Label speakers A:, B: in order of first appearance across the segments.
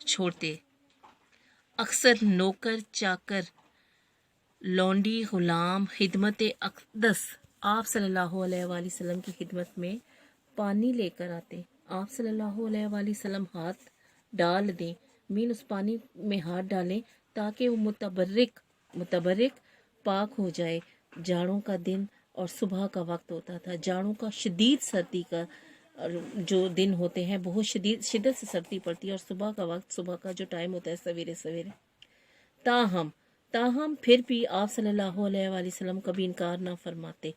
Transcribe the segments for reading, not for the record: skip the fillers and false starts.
A: چھوڑتے. اکثر نوکر چاکر لونڈی غلام خدمت اقدس آپ صلی اللہ علیہ وآلہ وسلم کی خدمت میں پانی لے کر آتے. آپ صلی اللہ علیہ وآلہ وسلم ہاتھ ڈال دیں، مین اس پانی میں ہاتھ ڈالیں تاکہ وہ متبرک پاک ہو جائے. جاڑوں کا دن اور صبح کا وقت ہوتا تھا. جاڑوں کا شدید سردی کا جو دن ہوتے ہیں، بہت شدت سے سردی پڑتی ہے، اور صبح کا وقت، صبح کا جو ٹائم ہوتا ہے سویرے سویرے. تاہم پھر بھی آپ صلی اللہ علیہ وآلہ وسلم کبھی انکار نہ فرماتے.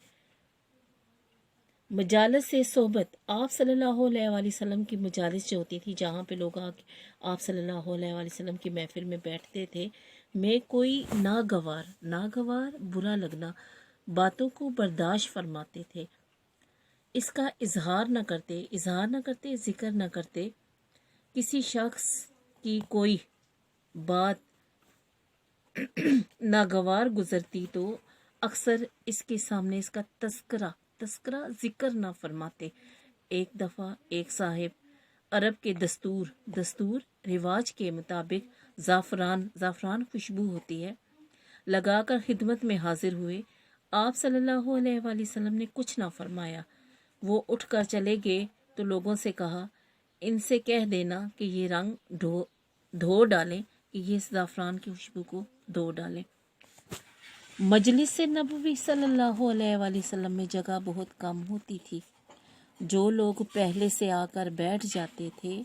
A: مجالس سے صحبت، آپ صلی اللہ علیہ وآلہ وسلم کی مجالس جو ہوتی تھی، جہاں پہ لوگ آپ صلی اللہ علیہ وآلہ وسلم کی محفل میں بیٹھتے تھے، میں کوئی ناگوار برا لگنا باتوں کو برداشت فرماتے تھے. اس کا اظہار نہ کرتے، ذکر نہ کرتے. کسی شخص کی کوئی بات ناگوار گزرتی تو اکثر اس کے سامنے اس کا تذکرہ ذکر نہ فرماتے. ایک دفعہ ایک صاحب عرب کے دستور رواج کے مطابق زعفران خوشبو ہوتی ہے، لگا کر خدمت میں حاضر ہوئے. آپ صلی اللہ علیہ وآلہ وسلم نے کچھ نہ فرمایا. وہ اٹھ کر چلے گئے تو لوگوں سے کہا، ان سے کہہ دینا کہ یہ رنگ دھو ڈالیں، کہ یہ زعفران کی خوشبو کو دھو ڈالیں. مجلس نبوی صلی اللہ علیہ وآلہ وسلم میں جگہ بہت کم ہوتی تھی. جو لوگ پہلے سے آ کر بیٹھ جاتے تھے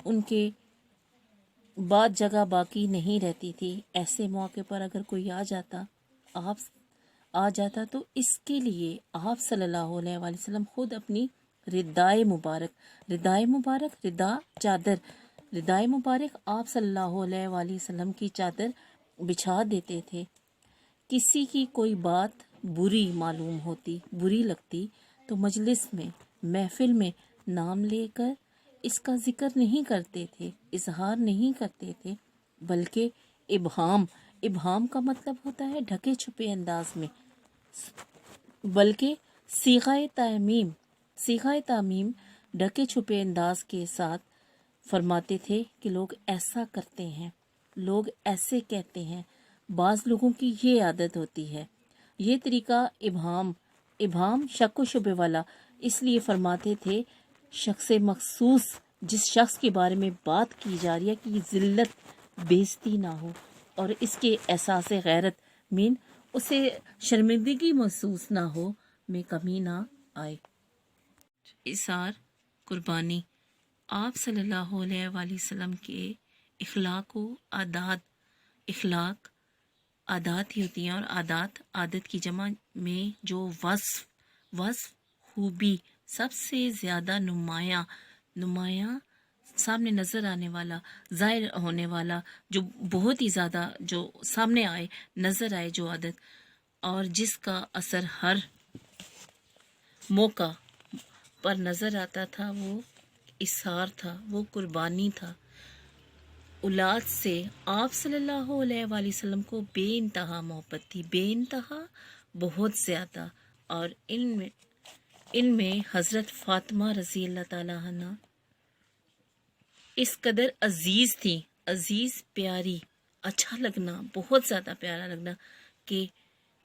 A: ان کے بعد جگہ باقی نہیں رہتی تھی. ایسے موقع پر اگر کوئی آ جاتا تو اس کے لیے آپ صلی اللہ علیہ وآلہ وسلم خود اپنی ردائے مبارک آپ صلی اللہ علیہ وآلہ وسلم کی چادر بچھا دیتے تھے. کسی کی کوئی بات بری لگتی تو مجلس میں، محفل میں نام لے کر اس کا ذکر نہیں کرتے تھے، اظہار نہیں کرتے تھے، بلکہ ابہام کا مطلب ہوتا ہے ڈھکے چھپے انداز میں، بلکہ صیغہ تعمیم ڈھکے چھپے انداز کے ساتھ فرماتے تھے کہ لوگ ایسا کرتے ہیں، لوگ ایسے کہتے ہیں. بعض لوگوں کی یہ عادت ہوتی ہے. یہ طریقہ ابہام شک و شبے والا اس لیے فرماتے تھے شخص مخصوص جس شخص کے بارے میں بات کی جا رہی ہے کہ ذلت بےزتی نہ ہو اور اس کے احساس غیرت اسے شرمندگی محسوس نہ ہو، میں کمی نہ آئے. اثار قربانی، آپ صلی اللہ علیہ وآلہ وسلم کے اخلاق عادات ہی ہوتی ہیں، اور عادت کی جمع میں جو وصف خوبی سب سے زیادہ نمایاں سامنے نظر آنے والا، ظاہر ہونے والا، جو بہت ہی زیادہ جو سامنے نظر آئے جو عادت، اور جس کا اثر ہر موقع پر نظر آتا تھا، وہ اثار تھا، وہ قربانی تھا. اولاد سے آپ صلی اللہ علیہ وآلہ وسلم کو بے انتہا محبت تھی، بے انتہا، بہت زیادہ. اور ان میں حضرت فاطمہ رضی اللہ تعالیٰ عنہ اس قدر عزیز تھی، عزیز، پیاری، اچھا لگنا، بہت زیادہ پیارا لگنا کہ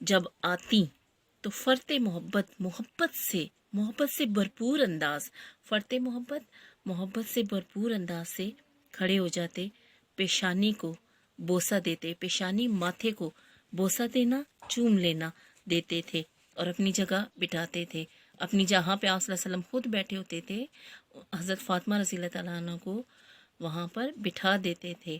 A: جب آتی تو فرتے محبت سے بھرپور انداز سے کھڑے ہو جاتے، پیشانی کو بوسہ دیتے، پیشانی ماتھے کو بوسہ دینا، چوم لینا دیتے تھے اور اپنی جگہ بٹھاتے تھے. اپنی جہاں پہ آپ صلی اللہ علیہ وسلم خود بیٹھے ہوتے تھے، حضرت فاطمہ رضی اللہ تعالیٰ عنہ کو وہاں پر بٹھا دیتے تھے.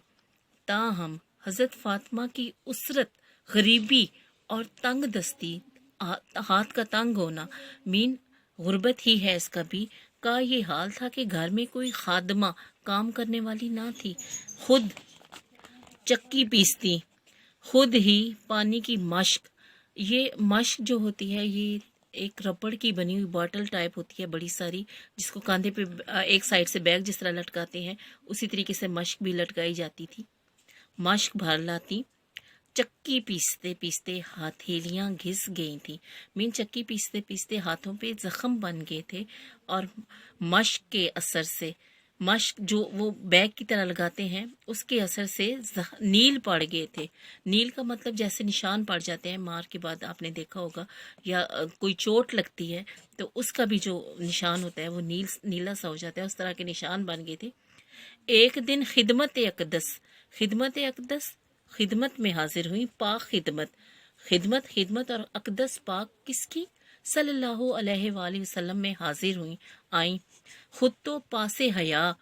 A: تاہم حضرت فاطمہ کی اسرت، غریبی اور تنگ دستی، ہاتھ کا تنگ ہونا، غربت ہی ہے اس کا بھی، کا یہ حال تھا کہ گھر میں کوئی خادمہ کام کرنے والی نہ تھی. خود چکی پیستی، خود ہی پانی کی مشق. یہ مشق جو ہوتی ہے، یہ ایک ربڑ کی بنی ہوئی باٹل ٹائپ ہوتی ہے بڑی ساری، جس کو کاندھے پہ ایک سائڈ سے بیگ جس طرح لٹکاتے ہیں، اسی طریقے سے مشق بھی لٹکائی جاتی تھی. مشق بھر لاتی، چکی پیستے ہتھیلیاں گھس گئی تھی، چکی پیستے ہاتھوں پہ زخم بن گئے تھے، اور مشق کے اثر سے مشق جو وہ بیگ کی طرح لگاتے ہیں اس کے اثر سے نیل پڑ گئے تھے. نیل کا مطلب جیسے نشان پڑ جاتے ہیں مار کے بعد، آپ نے دیکھا ہوگا، یا کوئی چوٹ لگتی ہے تو اس کا بھی جو نشان ہوتا ہے وہ نیلا سا ہو جاتا ہے، اس طرح کے نشان بن گئے تھے. ایک دن خدمت میں حاضر ہوئی، پاک خدمت اور اقدس پاک کس کی؟ صلی اللہ علیہ وآلہ وسلم میں حاضر ہوئیں، آئیں. خود تو پاس حیا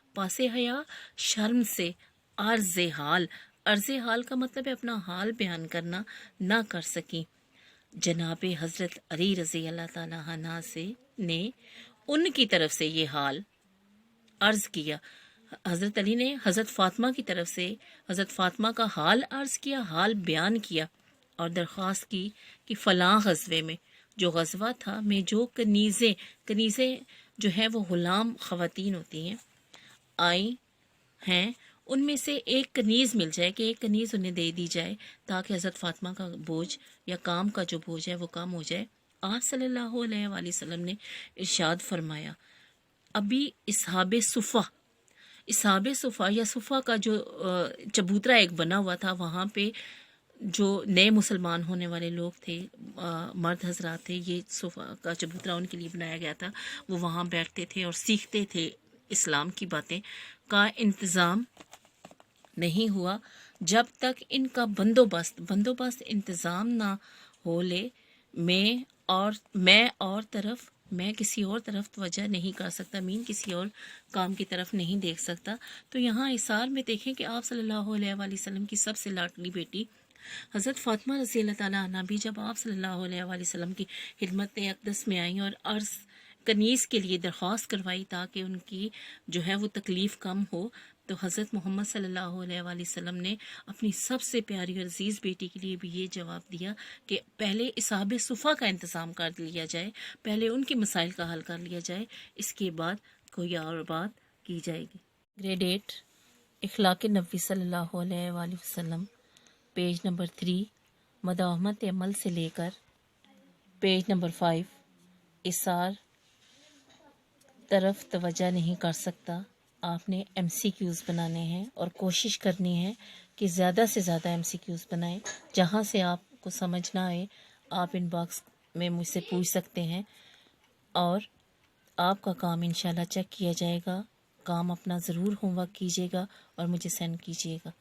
A: شرم سے عرض حال کا مطلب ہے اپنا حال بیان کرنا نہ کر سکیں. جناب حضرت علی رضی اللہ تعالی عنہ نے ان کی طرف سے یہ حال عرض کیا. حضرت علی نے حضرت فاطمہ کی طرف سے حضرت فاطمہ کا حال عرض کیا، حال بیان کیا، اور درخواست کی کہ فلاں غزوے میں، جو غزوہ تھا، میں جو کنیزیں جو ہیں وہ غلام خواتین ہوتی ہیں آئی ہیں، ان میں سے ایک کنیز مل جائے، کہ ایک کنیز انہیں دے دی جائے تاکہ حضرت فاطمہ کا بوجھ یا کام کا جو بوجھ ہے وہ کم ہو جائے. آپ صلی اللہ علیہ وآلہ وسلم نے ارشاد فرمایا، ابھی اصحاب صفا یا صفا کا جو چبوترا ایک بنا ہوا تھا، وہاں پہ جو نئے مسلمان ہونے والے لوگ تھے، مرد حضرات تھے، یہ صفا کا چبوترا ان کے لیے بنایا گیا تھا. وہ وہاں بیٹھتے تھے اور سیکھتے تھے اسلام کی باتیں. کا انتظام نہیں ہوا جب تک ان کا بندوبست انتظام نہ ہو لے، میں کسی اور طرف توجہ نہیں کر سکتا، کسی اور کام کی طرف نہیں دیکھ سکتا. تو یہاں اثار میں دیکھیں کہ آپ صلی اللہ علیہ وآلہ وسلم کی سب سے لاڈلی بیٹی حضرت فاطمہ رضی اللہ تعالیٰ عنہ بھی جب آپ صلی اللہ علیہ وآلہ وسلم کی خدمت اقدس میں آئیں اور عرض کنیز کے لیے درخواست کروائی تاکہ ان کی جو ہے وہ تکلیف کم ہو، تو حضرت محمد صلی اللہ علیہ وآلہ وسلم نے اپنی سب سے پیاری اور عزیز بیٹی کے لیے بھی یہ جواب دیا کہ پہلے اصحاب صفا کا انتظام کر لیا جائے، پہلے ان کے مسائل کا حل کر لیا جائے، اس کے بعد کوئی اور بات کی جائے گی. گریڈ 8 اخلاق نبوی صلی اللہ علیہ وآلہ وسلم، پیج نمبر 3 مداومت عمل سے لے کر پیج نمبر 5 اثار طرف توجہ نہیں کر سکتا. آپ نے ایم سی کیوز بنانے ہیں اور کوشش کرنی ہے کہ زیادہ سے زیادہ ایم سی کیوز بنائیں. جہاں سے آپ کو سمجھ نہ آئے آپ ان باکس میں مجھ سے پوچھ سکتے ہیں اور آپ کا کام انشاءاللہ چیک کیا جائے گا. کام اپنا ضرور ہوم ورک کیجیے گا اور مجھے سینڈ کیجیے گا.